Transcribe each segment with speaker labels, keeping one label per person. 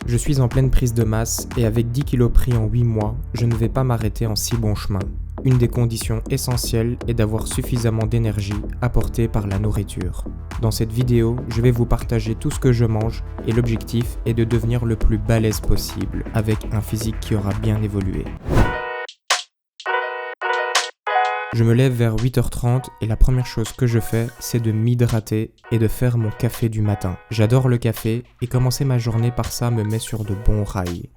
Speaker 1: Je suis en pleine prise de masse et avec 10 kilos pris en 8 mois, je ne vais pas m'arrêter en si bon chemin. Une des conditions essentielles est d'avoir suffisamment d'énergie apportée par la nourriture. Dans cette vidéo, je vais vous partager tout ce que je mange et l'objectif est de devenir le plus balèze possible avec un physique qui aura bien évolué. Je me lève vers 8h30 et la première chose que je fais, c'est de m'hydrater et de faire mon café du matin. J'adore le café et commencer ma journée par ça me met sur de bons rails.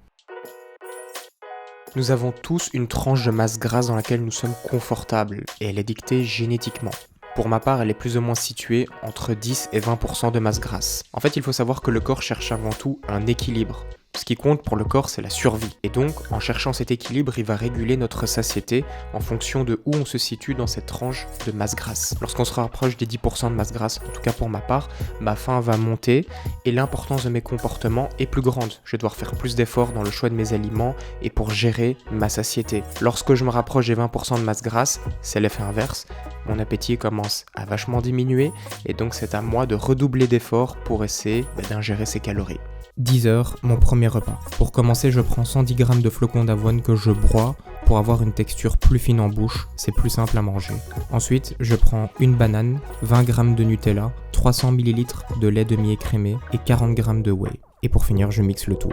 Speaker 1: Nous avons tous une tranche de masse grasse dans laquelle nous sommes confortables et elle est dictée génétiquement. Pour ma part, elle est plus ou moins située entre 10 et 20% de masse grasse. En fait, il faut savoir que le corps cherche avant tout un équilibre. Ce qui compte pour le corps, c'est la survie. Et donc, en cherchant cet équilibre, il va réguler notre satiété en fonction de où on se situe dans cette tranche de masse grasse. Lorsqu'on se rapproche des 10% de masse grasse, en tout cas pour ma part, ma faim va monter et l'importance de mes comportements est plus grande. Je vais devoir faire plus d'efforts dans le choix de mes aliments et pour gérer ma satiété. Lorsque je me rapproche des 20% de masse grasse, c'est l'effet inverse. Mon appétit commence à vachement diminuer et donc c'est à moi de redoubler d'efforts pour essayer d'ingérer ces calories. 10h, mon premier repas. Pour commencer, je prends 110 g de flocons d'avoine que je broie pour avoir une texture plus fine en bouche, c'est plus simple à manger. Ensuite, je prends une banane, 20 g de Nutella, 300 ml de lait demi-écrémé et 40 g de whey. Et pour finir, je mixe le tout.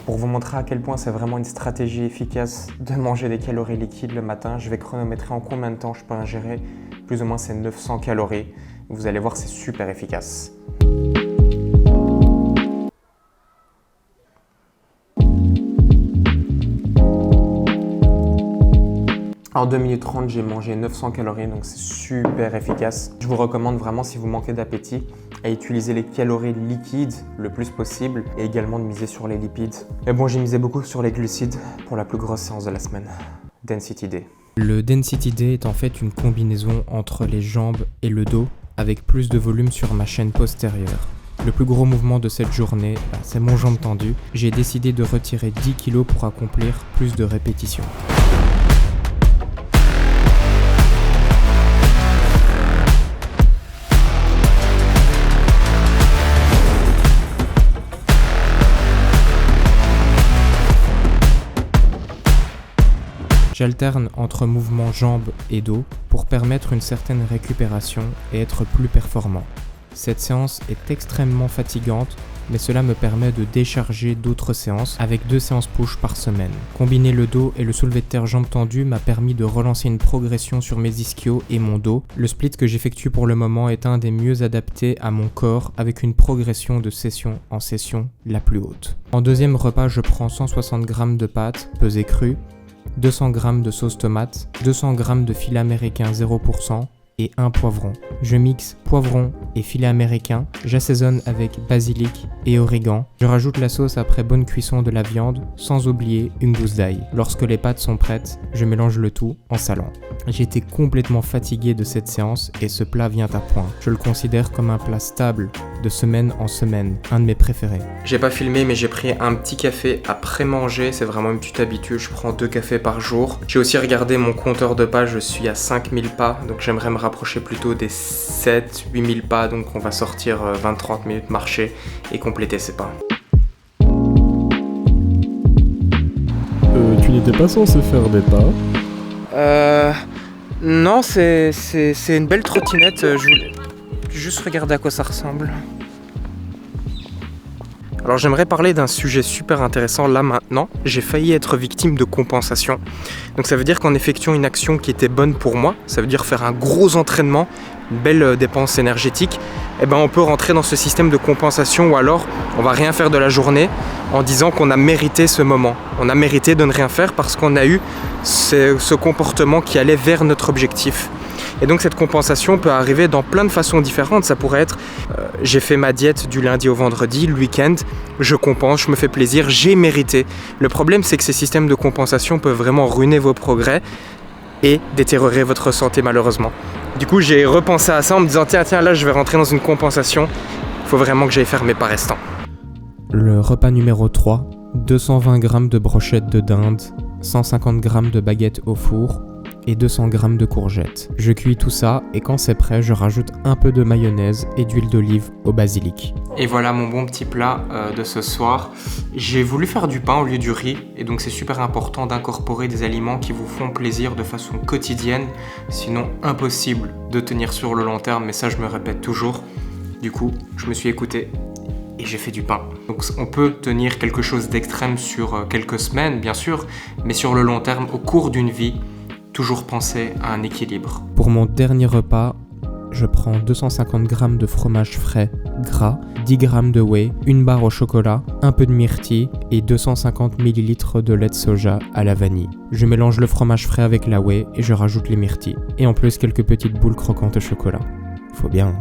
Speaker 1: Pour vous montrer à quel point c'est vraiment une stratégie efficace de manger des calories liquides le matin, je vais chronométrer en combien de temps je peux ingérer plus ou moins ces 900 calories. Vous allez voir, c'est super efficace. En 2 minutes 30, j'ai mangé 900 calories, donc c'est super efficace. Je vous recommande vraiment, si vous manquez d'appétit, à utiliser les calories liquides le plus possible et également de miser sur les lipides. Mais bon, j'ai misé beaucoup sur les glucides pour la plus grosse séance de la semaine. Density Day. Le Density Day est en fait une combinaison entre les jambes et le dos, avec plus de volume sur ma chaîne postérieure. Le plus gros mouvement de cette journée, c'est mon jambe tendue. J'ai décidé de retirer 10 kg pour accomplir plus de répétitions. J'alterne entre mouvements jambes et dos pour permettre une certaine récupération et être plus performant. Cette séance est extrêmement fatigante, mais cela me permet de décharger d'autres séances avec 2 séances push par semaine. Combiner le dos et le soulevé de terre jambes tendues m'a permis de relancer une progression sur mes ischios et mon dos. Le split que j'effectue pour le moment est un des mieux adaptés à mon corps avec une progression de session en session la plus haute. En deuxième repas, je prends 160 g de pâtes pesées crues, 200 g de sauce tomate, 200 g de filet américain 0% et un poivron. Je mixe poivron et filet américain, j'assaisonne avec basilic et origan. Je rajoute la sauce après bonne cuisson de la viande, sans oublier une gousse d'ail. Lorsque les pâtes sont prêtes, je mélange le tout en salant. J'étais complètement fatigué de cette séance et ce plat vient à point. Je le considère comme un plat stable de semaine en semaine, un de mes préférés. J'ai pas filmé mais j'ai pris un petit café après manger, c'est vraiment une petite habitude, je prends 2 cafés par jour. J'ai aussi regardé mon compteur de pas, je suis à 5000 pas, donc j'aimerais me rapprocher plutôt des 7-8000 pas, donc on va sortir 20-30 minutes marcher et compléter ces pas.
Speaker 2: Tu n'étais pas censé faire des pas?
Speaker 1: Non, c'est une belle trottinette, je voulais juste regarder à quoi ça ressemble. Alors j'aimerais parler d'un sujet super intéressant là maintenant. J'ai failli être victime de compensation. Donc ça veut dire qu'en effectuant une action qui était bonne pour moi, ça veut dire faire un gros entraînement, une belle dépense énergétique, on peut rentrer dans ce système de compensation ou alors on va rien faire de la journée en disant qu'on a mérité ce moment. On a mérité de ne rien faire parce qu'on a eu ce comportement qui allait vers notre objectif. Et donc cette compensation peut arriver dans plein de façons différentes. Ça pourrait être, j'ai fait ma diète du lundi au vendredi, le week-end, je compense, je me fais plaisir, j'ai mérité. Le problème, c'est que ces systèmes de compensation peuvent vraiment ruiner vos progrès et détériorer votre santé malheureusement. Du coup, j'ai repensé à ça en me disant, tiens, là, je vais rentrer dans une compensation. Il faut vraiment que j'aille faire mes pas restants. Le repas numéro 3, 220 g de brochettes de dinde, 150 g de baguettes au four, et 200 g de courgettes. Je cuis tout ça et quand c'est prêt, je rajoute un peu de mayonnaise et d'huile d'olive au basilic. Et voilà mon bon petit plat de ce soir. J'ai voulu faire du pain au lieu du riz et donc c'est super important d'incorporer des aliments qui vous font plaisir de façon quotidienne, sinon impossible de tenir sur le long terme, mais ça je me répète toujours. Du coup, je me suis écouté et j'ai fait du pain. Donc on peut tenir quelque chose d'extrême sur quelques semaines, bien sûr, mais sur le long terme, au cours d'une vie, toujours penser à un équilibre. Pour mon dernier repas, je prends 250 g de fromage frais gras, 10 g de whey, une barre au chocolat, un peu de myrtille et 250 ml de lait de soja à la vanille. Je mélange le fromage frais avec la whey et je rajoute les myrtilles. Et en plus quelques petites boules croquantes au chocolat. Faut bien.